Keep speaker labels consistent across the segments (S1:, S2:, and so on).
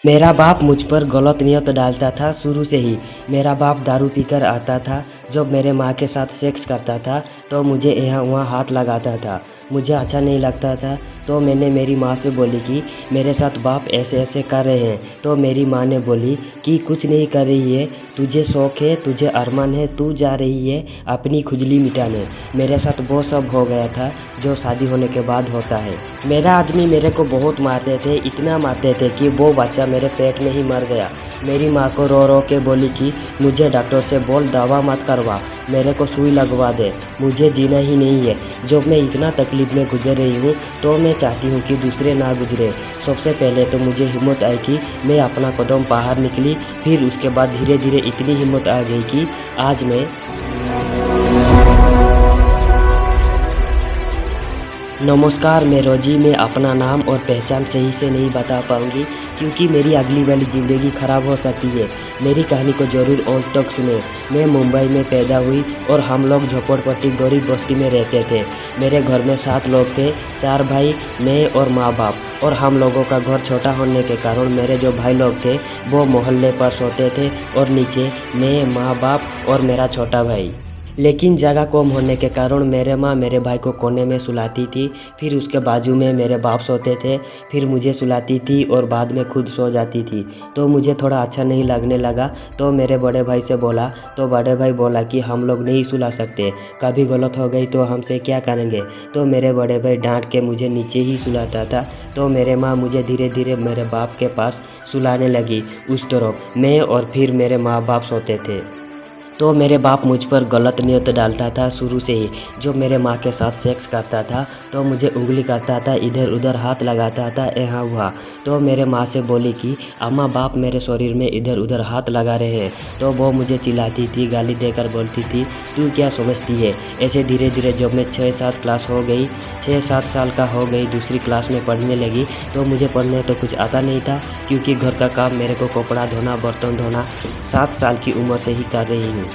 S1: मेरा बाप मुझ पर गलत नियत डालता था शुरू से ही। मेरा बाप दारू पीकर आता था। जब मेरे माँ के साथ सेक्स करता था तो मुझे यहाँ वहाँ हाथ लगाता था। मुझे अच्छा नहीं लगता था तो मैंने मेरी माँ से बोली कि मेरे साथ बाप ऐसे ऐसे कर रहे हैं। तो मेरी माँ ने बोली कि कुछ नहीं कर रही है, तुझे शौक है, तुझे अरमान है, तू जा रही है अपनी खुजली मिटाने। मेरे साथ वो सब हो गया था जो शादी होने के बाद होता है। मेरा आदमी मेरे को बहुत मारते थे, इतना मारते थे कि वो बच्चा मेरे पेट में ही मर गया। मेरी माँ को रो रो के बोली कि मुझे डॉक्टर से बोल दवा मत करवा, मेरे को सुई लगवा दे, मुझे जीना ही नहीं है। जब मैं इतना तकलीफ में गुजर रही हूँ तो मैं चाहती हूँ कि दूसरे ना गुजरे। सबसे पहले तो मुझे हिम्मत आई कि मैं अपना कदम बाहर निकली, फिर उसके बाद धीरे धीरे इतनी हिम्मत आ गई कि आज मैं नमस्कार, मैं रोजी। मैं अपना नाम और पहचान सही से नहीं बता पाऊंगी क्योंकि मेरी अगली वाली ज़िंदगी ख़राब हो सकती है। मेरी कहानी को ज़रूर अंत तक सुने। मैं मुंबई में पैदा हुई और हम लोग झोपड़पट्टी गरीब बस्ती में रहते थे। मेरे घर में 7 लोग थे, 4 भाई, मैं और माँ बाप। और हम लोगों का घर छोटा होने के कारण मेरे जो भाई लोग थे वो मोहल्ले पर सोते थे और नीचे मैं, माँ बाप और मेरा छोटा भाई। लेकिन जगह कम होने के कारण मेरे माँ मेरे भाई को कोने में सुलाती थी, फिर उसके बाजू में मेरे बाप सोते थे, फिर मुझे सुलाती थी और बाद में खुद सो जाती थी। तो मुझे थोड़ा अच्छा नहीं लगने लगा तो मेरे बड़े भाई से बोला, तो बड़े भाई बोला कि हम लोग नहीं सुला सकते, कभी गलत हो गई तो हमसे क्या करेंगे। तो मेरे बड़े भाई डांट के मुझे नीचे ही सुलाता था। तो मेरे माँ मुझे धीरे धीरे मेरे बाप के पास सुलाने लगी उस तरफ, मैं और फिर मेरे माँ बाप सोते थे। तो मेरे बाप मुझ पर गलत नियत डालता था शुरू से ही। जब मेरे माँ के साथ सेक्स करता था तो मुझे उंगली करता था, इधर उधर हाथ लगाता था, यहाँ हुआ। तो मेरे माँ से बोली कि अम्मा, बाप मेरे शरीर में इधर उधर हाथ लगा रहे हैं। तो वो मुझे चिल्लाती थी, गाली देकर बोलती थी तू क्या समझती है। ऐसे धीरे धीरे जब मैं 6-7 क्लास हो गई, 6-7 साल का हो गई, दूसरी क्लास में पढ़ने लगी तो मुझे पढ़ने तो कुछ आता नहीं था क्योंकि घर का काम मेरे को कपड़ा धोना, बर्तन धोना 7 साल की उम्र से ही कर रही हूँ।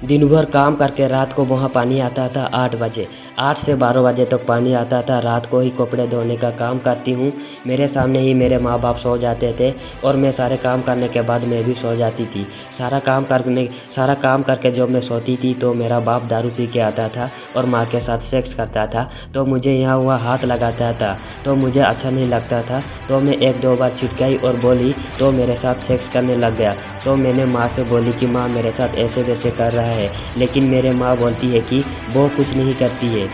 S1: दिन भर काम करके रात को वहाँ पानी आता था 8 बजे, 8 से 12 बजे तक पानी आता था। रात को ही कपड़े धोने का काम करती हूँ। मेरे सामने ही मेरे माँ बाप सो जाते थे और मैं सारे काम करने के बाद मैं भी सो जाती थी। सारा काम करके जब मैं सोती थी तो मेरा बाप दारू पी के आता था और माँ के साथ सेक्स करता था। तो मुझे यहाँ हुआ हाथ लगाता था तो मुझे अच्छा नहीं लगता था। तो मैं 1-2 बार छिटकाई और बोली तो मेरे साथ सेक्स करने लग गया। तो मैंने माँ से बोली कि माँ मेरे साथ ऐसे वैसे कर रहा है, लेकिन मेरे माँ बोलती है कि वो कुछ नहीं करती है,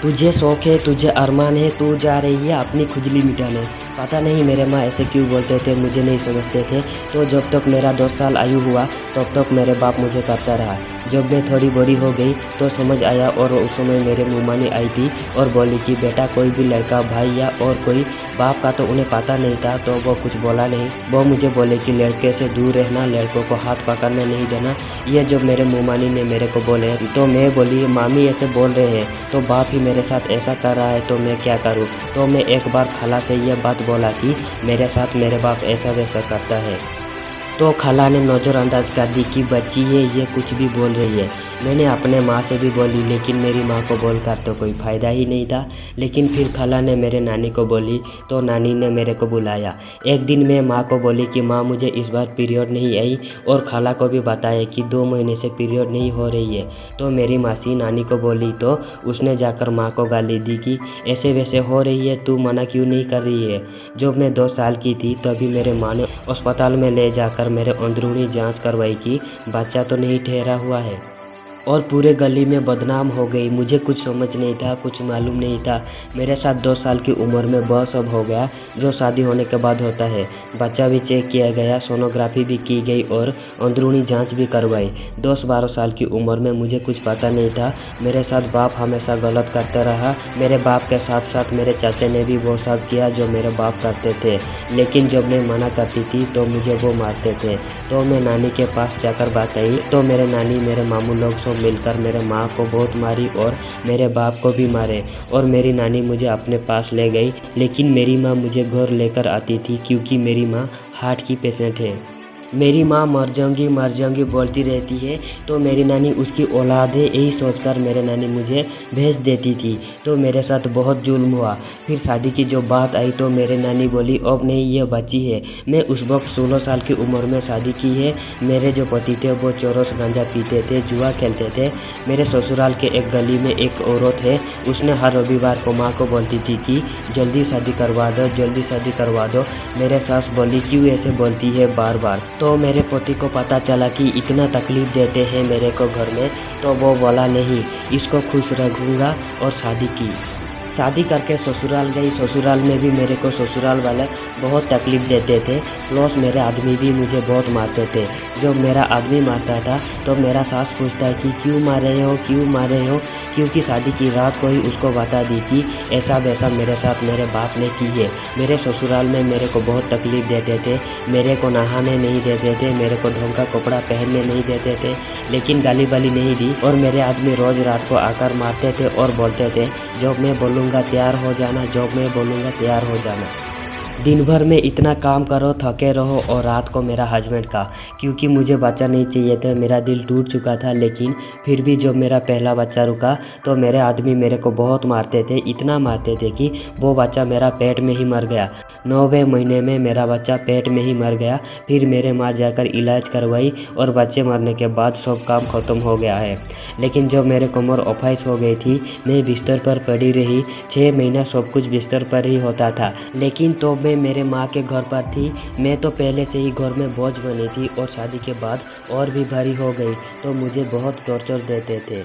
S1: तुझे शौक है, तुझे अरमान है, तू जा रही है अपनी खुजली मिटाने। पता नहीं मेरे माँ ऐसे क्यों बोलते थे, मुझे नहीं समझते थे। तो जब तक मेरा 10 साल आयु हुआ तब तक मेरे बाप मुझे करता रहा। जब मैं थोड़ी बड़ी हो गई तो समझ आया और उस समय मेरे मुमानी आई थी और बोली कि बेटा, कोई भी लड़का, भाई या और कोई, बाप का तो उन्हें पता नहीं था तो वो कुछ बोला नहीं। वो मुझे बोले कि लड़के से दूर रहना, लड़कों को हाथ पकड़ने नहीं देना। ये जब मेरे मुमानी ने मेरे को बोले तो मैं बोली मामी ऐसे बोल रहे हैं तो बाप ही मेरे साथ ऐसा कर रहा है तो मैं क्या करूं। तो मैं एक बार खाला से यह बात बोला कि मेरे साथ मेरे बाप ऐसा वैसा करता है। तो खाला ने नज़रअंदाज कर दी कि बच्ची है, ये कुछ भी बोल रही है। मैंने अपने माँ से भी बोली लेकिन मेरी माँ को बोलकर तो कोई फ़ायदा ही नहीं था। लेकिन फिर खाला ने मेरे नानी को बोली तो नानी ने मेरे को बुलाया। एक दिन मैं माँ को बोली कि माँ मुझे इस बार पीरियड नहीं आई और खाला को भी बताया कि 2 महीने से पीरियड नहीं हो रही है। तो मेरी मासी नानी को बोली तो उसने जाकर माँ को गाली दी कि ऐसे वैसे हो रही है, तू मना क्यों नहीं कर रही है। जब मैं 2 साल की थी तभी मेरे माँ ने अस्पताल में ले जाकर मेरे अंदरूनी जांच करवाई कि बच्चा तो नहीं ठहरा हुआ है। और पूरे गली में बदनाम हो गई। मुझे कुछ समझ नहीं था, कुछ मालूम नहीं था। मेरे साथ 2 साल की उम्र में वह सब हो गया जो शादी होने के बाद होता है। बच्चा भी चेक किया गया, सोनोग्राफी भी की गई और अंदरूनी जांच भी करवाई। 10-12 साल की उम्र में मुझे कुछ पता नहीं था। मेरे साथ बाप हमेशा गलत करते रहा। मेरे बाप के साथ साथ मेरे चाचा ने भी वो सब किया जो मेरे बाप करते थे। लेकिन जब मैं मना करती थी तो मुझे वो मारते थे। तो मैं नानी के पास जाकर बात आई तो मेरे नानी, मेरे मामू लोग सब मिलकर मेरे माँ को बहुत मारी और मेरे बाप को भी मारे। और मेरी नानी मुझे अपने पास ले गई। लेकिन मेरी माँ मुझे घर लेकर आती थी क्योंकि मेरी माँ हार्ट की पेशेंट है। मेरी माँ मर जाऊँगी बोलती रहती है, तो मेरी नानी उसकी औलाद है यही सोचकर मेरे नानी मुझे भेज देती थी। तो मेरे साथ बहुत जुल्म हुआ। फिर शादी की जो बात आई तो मेरे नानी बोली अब नहीं, ये बच्ची है। मैं उस वक्त 16 साल की उम्र में शादी की है। मेरे जो पति थे वो चोरस गांजा पीते थे, जुआ खेलते थे। मेरे ससुराल के एक गली में एक औरत है, उसने हर रविवार को माँ को बोलती थी कि जल्दी शादी करवा दो, जल्दी शादी करवा दो। मेरे सास बोली क्यों ऐसे बोलती है बार बार। तो मेरे पति को पता चला कि इतना तकलीफ़ देते हैं मेरे को घर में, तो वो बोला नहीं, इसको खुश रखूँगा और शादी की। शादी करके ससुराल गई। ससुराल में भी मेरे को ससुराल वाले बहुत तकलीफ़ देते थे, प्लस मेरे आदमी भी मुझे बहुत मारते थे। जब मेरा आदमी मारता था तो मेरा सास पूछता है कि क्यों मारे हो, क्यों मारे हो, क्योंकि शादी की रात को ही उसको बता दी कि ऐसा वैसा मेरे साथ मेरे बाप ने की है। मेरे ससुराल में मेरे को बहुत तकलीफ़ देते थे, मेरे को नहाने नहीं देते थे, मेरे को ढंग का कपड़ा पहनने नहीं देते थे, लेकिन गाली बाली नहीं दी। और मेरे आदमी रोज़ रात को आकर मारते थे और बोलते थे जब मैं बोलूँगा तैयार हो जाना, जब मैं बोलूँगा तैयार हो जाना। दिन भर में इतना काम करो, थके रहो, और रात को मेरा हस्बैंड का, क्योंकि मुझे बच्चा नहीं चाहिए था, मेरा दिल टूट चुका था। लेकिन फिर भी जब मेरा पहला बच्चा रुका तो मेरे आदमी मेरे को बहुत मारते थे, इतना मारते थे कि वो बच्चा मेरा पेट में ही मर गया। 9वें महीने में मेरा बच्चा पेट में ही मर गया। फिर मेरे माँ जाकर इलाज करवाई और बच्चे मरने के बाद सब काम ख़त्म हो गया है। लेकिन जब मेरे कमर ऑफाइस हो गई थी, मैं बिस्तर पर पड़ी रही। 6 महीना सब कुछ बिस्तर पर ही होता था। लेकिन तो मैं मेरे माँ के घर पर थी। मैं तो पहले से ही घर में बोझ बनी थी और शादी के बाद और भी भारी हो गई, तो मुझे बहुत टॉर्चर देते थे।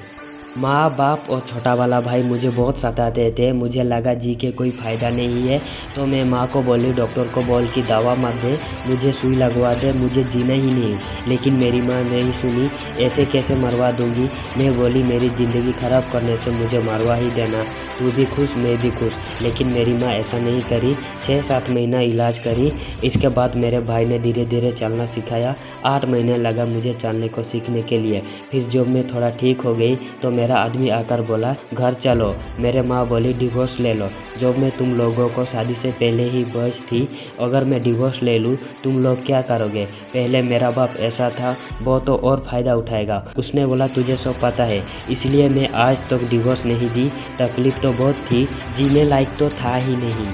S1: माँ बाप और छोटा वाला भाई मुझे बहुत सताते थे। मुझे लगा जी के कोई फ़ायदा नहीं है, तो मैं माँ को बोली डॉक्टर को बोल कि दवा मत दे, मुझे सुई लगवा दे, मुझे जीना ही नहीं। लेकिन मेरी माँ नहीं सुनी, ऐसे कैसे मरवा दूँगी। मैं बोली मेरी ज़िंदगी ख़राब करने से मुझे मरवा ही देना, तू भी खुश मैं भी खुश। लेकिन मेरी माँ ऐसा नहीं करी। 6-7 महीना इलाज करी। इसके बाद मेरे भाई ने धीरे धीरे चलना सिखाया। 8 महीने लगा मुझे चलने को सीखने के लिए। फिर जब मैं थोड़ा ठीक हो गई तो मेरा आदमी आकर बोला घर चलो। मेरे माँ बोली डिवोर्स ले लो। जब मैं तुम लोगों को शादी से पहले ही बस थी, अगर मैं डिवोर्स ले लूँ तुम लोग क्या करोगे। पहले मेरा बाप ऐसा था, वो तो और फ़ायदा उठाएगा। उसने बोला तुझे सब पता है, इसलिए मैं आज तक डिवोर्स नहीं दी। तकलीफ़ तो बहुत थी, जीने लायक तो था ही नहीं।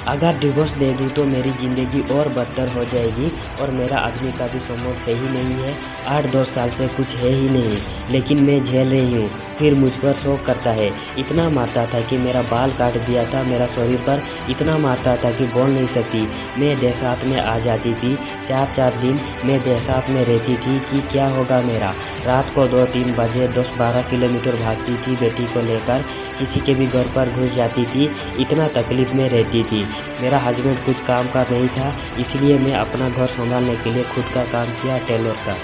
S1: अगर डिवोर्स दे दूँ तो मेरी ज़िंदगी और बदतर हो जाएगी, और मेरा आदमी का भी समझ सही नहीं है। 8-10 साल से कुछ है ही नहीं, लेकिन मैं झेल रही हूँ। फिर मुझ पर शौक करता है, इतना मारता था कि मेरा बाल काट दिया था। मेरा शरीर पर इतना मारता था कि बोल नहीं सकती। मैं देहात में आ जाती थी। 4-4 दिन मैं देहात में रहती थी कि क्या होगा मेरा। रात को 2-3 बजे 10-12 किलोमीटर भागती थी बेटी को लेकर, किसी के भी घर पर घुस जाती थी। इतना तकलीफ़ में रहती थी। मेरा हस्बैंड कुछ काम का नहीं था, इसलिए मैं अपना घर संभालने के लिए खुद का काम किया, टेलर का।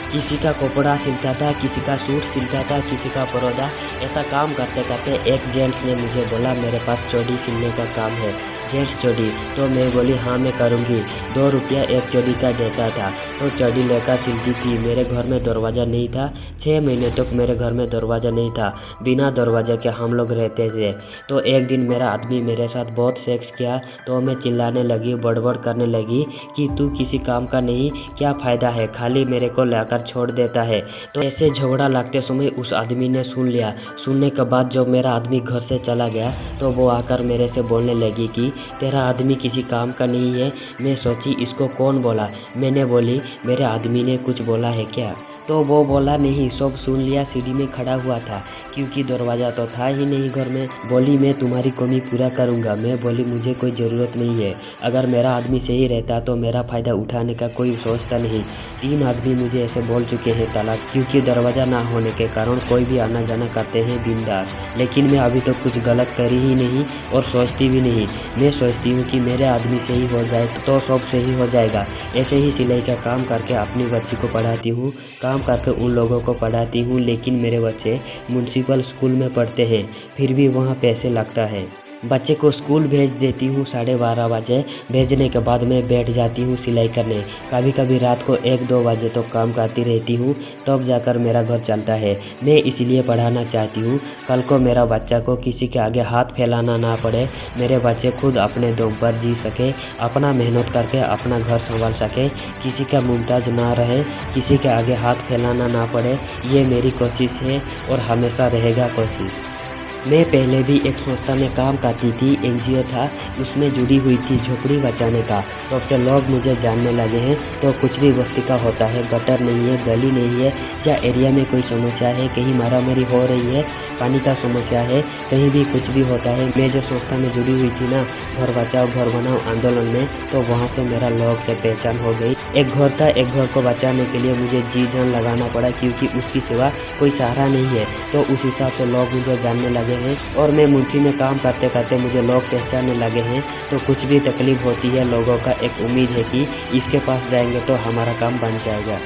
S1: किसी का कपड़ा सिलता था, किसी का सूट सिलता था, किसी का परौदा। ऐसा काम करते करते एक जेंट्स ने मुझे बोला मेरे पास चोड़ी सिलने का काम है, जेंट्स चोड़ी। तो मैं बोली हाँ मैं करूँगी। 2 रुपया एक चोड़ी का देता था, तो चोड़ी लेकर सिलती थी। मेरे घर में दरवाज़ा नहीं था। 6 महीने तक मेरे घर में दरवाज़ा नहीं था, बिना दरवाजे के हम लोग रहते थे। तो एक दिन मेरा आदमी मेरे साथ बहुत सेक्स किया, तो मैं चिल्लाने लगी, बड़बड़ करने लगी कि तू किसी काम का नहीं, क्या फ़ायदा है, खाली मेरे को लाकर छोड़ देता है। तो ऐसे झगड़ा लगते समय उस आदमी ने सुन लिया। सुनने के बाद जब मेरा आदमी घर से चला गया तो वो आकर मेरे से बोलने लगी कि तेरा आदमी किसी काम का नहीं है। मैं सोची इसको कौन बोला। मैंने बोली मेरे आदमी ने कुछ बोला है क्या। तो वो बोला नहीं, सब सुन लिया, सीढ़ी में खड़ा हुआ था क्योंकि दरवाज़ा तो था ही नहीं घर में। बोली मैं तुम्हारी कमी पूरा करूँगा। मैं बोली मुझे कोई ज़रूरत नहीं है, अगर मेरा आदमी सही रहता तो मेरा फ़ायदा उठाने का कोई सोचता नहीं। 3 आदमी मुझे ऐसे बोल चुके हैं तलाक, क्योंकि दरवाज़ा ना होने के कारण कोई भी आना जाना करते हैं बिंदास। लेकिन मैं अभी तो कुछ गलत करी ही नहीं और सोचती भी नहीं। मैं सोचती हूँ कि मेरे आदमी सही हो जाए तो सब सही हो जाएगा। ऐसे ही सिलाई का काम करके अपनी बच्ची को पढ़ाती हूँ, काम करके उन लोगों को पढ़ाती हूँ। लेकिन मेरे बच्चे म्युनिसिपल स्कूल में पढ़ते हैं, फिर भी वहाँ पैसे लगता है। बच्चे को स्कूल भेज देती हूँ 12:30 बजे। भेजने के बाद मैं बैठ जाती हूँ सिलाई करने। कभी कभी रात को 1-2 बजे तो काम करती रहती हूँ, तब जाकर मेरा घर चलता है। मैं इसलिए पढ़ाना चाहती हूँ कल को मेरा बच्चा को किसी के आगे हाथ फैलाना ना पड़े। मेरे बच्चे खुद अपने दम पर जी सके, अपना मेहनत करके अपना घर संभाल सके, किसी का मुमताज ना रहे, किसी के आगे हाथ फैलाना ना पड़े। ये मेरी कोशिश है और हमेशा रहेगा कोशिश। मैं पहले भी एक संस्था में काम करती थी, एनजीओ था, उसमें जुड़ी हुई थी झोपड़ी बचाने का। तब से लोग मुझे जानने लगे हैं। तो कुछ भी बस्ती का होता है, गटर नहीं है, गली नहीं है, या एरिया में कोई समस्या है, कहीं मारामारी हो रही है, पानी का समस्या है, कहीं भी कुछ भी होता है, मैं जो संस्था में जुड़ी हुई थी ना, घर बचाओ घर बनाओ आंदोलन में, तो वहाँ से मेरा लोग से पहचान हो गई। एक घर था, एक घर को बचाने के लिए मुझे जी जान लगाना पड़ा, क्योंकि उसकी सिवा कोई सहारा नहीं है। तो उस हिसाब से लोग मुझे जानने लगे हैं और मैं मुंशी में काम करते करते मुझे लोग पहचानने लगे हैं। तो कुछ भी तकलीफ होती है, लोगों का एक उम्मीद है कि इसके पास जाएंगे तो हमारा काम बन जाएगा।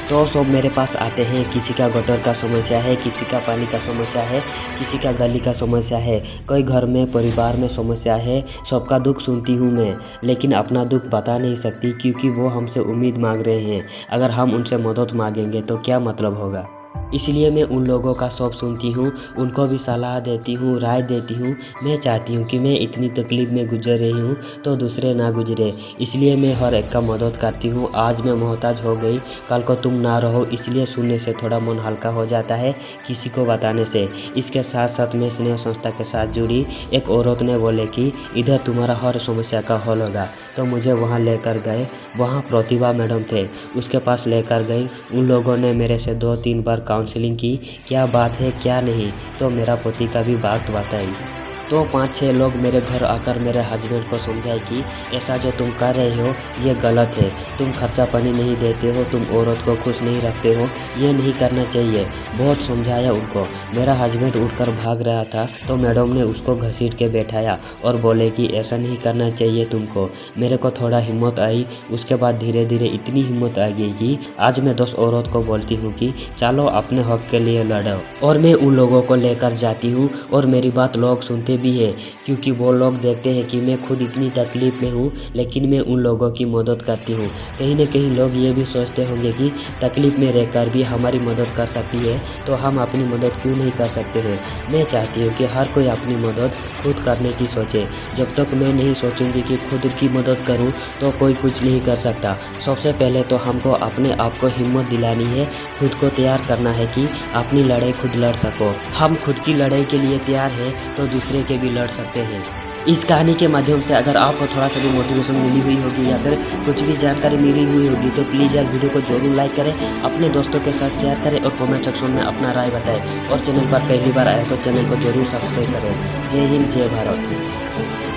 S1: तो सब मेरे पास आते हैं। किसी का गटर का समस्या है, किसी का पानी का समस्या है, किसी का गली का समस्या है, कोई घर में परिवार में समस्या है। सबका दुख सुनती हूँ मैं, लेकिन अपना दुख बता नहीं सकती, क्योंकि वो हमसे उम्मीद मांग रहे हैं। अगर हम उनसे मदद मांगेंगे तो क्या मतलब होगा। इसलिए मैं उन लोगों का सब सुनती हूँ, उनको भी सलाह देती हूँ, राय देती हूँ। मैं चाहती हूँ कि मैं इतनी तकलीफ में गुजर रही हूँ तो दूसरे ना गुजरे, इसलिए मैं हर एक का मदद करती हूँ। आज मैं मोहताज हो गई, कल को तुम ना रहो, इसलिए सुनने से थोड़ा मन हल्का हो जाता है, किसी को बताने से। इसके साथ साथ मैं स्नेह संस्था के साथ जुड़ी। एक औरत ने बोले कि इधर तुम्हारा हर समस्या का हल होगा, तो मुझे वहाँ लेकर गए। वहाँ प्रतिभा मैडम थे, उसके पास लेकर गई। उन लोगों ने मेरे से 2-3 बार काउंसलिंग की, क्या बात है क्या नहीं, तो मेरा पति का भी बात बताई। तो 5-6 लोग मेरे घर आकर मेरे हस्बैंड को समझाए कि ऐसा जो तुम कर रहे हो ये गलत है, तुम खर्चा पानी नहीं देते हो, तुम औरत को खुश नहीं रखते हो, ये नहीं करना चाहिए। बहुत समझाया उनको। मेरा हस्बैंड उठकर भाग रहा था, तो मैडम ने उसको घसीट के बैठाया और बोले कि ऐसा नहीं करना चाहिए तुमको। मेरे को थोड़ा हिम्मत आई। उसके बाद धीरे धीरे इतनी हिम्मत आ गई कि आज मैं 10 औरत को बोलती हूँ कि चलो अपने हक के लिए लड़ो। और मैं उन लोगों को लेकर जाती हूँ और मेरी बात लोग सुनते भी है, क्योंकि वो लोग देखते हैं कि मैं खुद इतनी तकलीफ में हूँ, लेकिन मैं उन लोगों की मदद करती हूँ। कहीं न कहीं लोग ये भी सोचते होंगे कि तकलीफ में रहकर भी हमारी मदद कर सकती है, तो हम अपनी मदद क्यों नहीं कर सकते हैं। मैं चाहती हूँ कि हर कोई अपनी मदद खुद करने की सोचे। जब तक मैं नहीं सोचूंगी कि खुद की मदद करूँ तो कोई कुछ नहीं कर सकता। सबसे पहले तो हमको अपने आप को हिम्मत दिलानी है, खुद को तैयार करना है कि अपनी लड़ाई खुद लड़ सको। हम खुद की लड़ाई के लिए तैयार हैं तो दूसरे के भी लड़ सकते हैं। इस कहानी के माध्यम से अगर आपको थोड़ा सा भी मोटिवेशन मिली हुई होगी या फिर कुछ भी जानकारी मिली हुई होगी, तो प्लीज़ यार वीडियो को जरूर लाइक करें, अपने दोस्तों के साथ शेयर करें और कमेंट सेक्शन में अपना राय बताएं। और चैनल पर पहली बार आए तो चैनल को जरूर सब्सक्राइब करें। जय हिंद, जय भारत।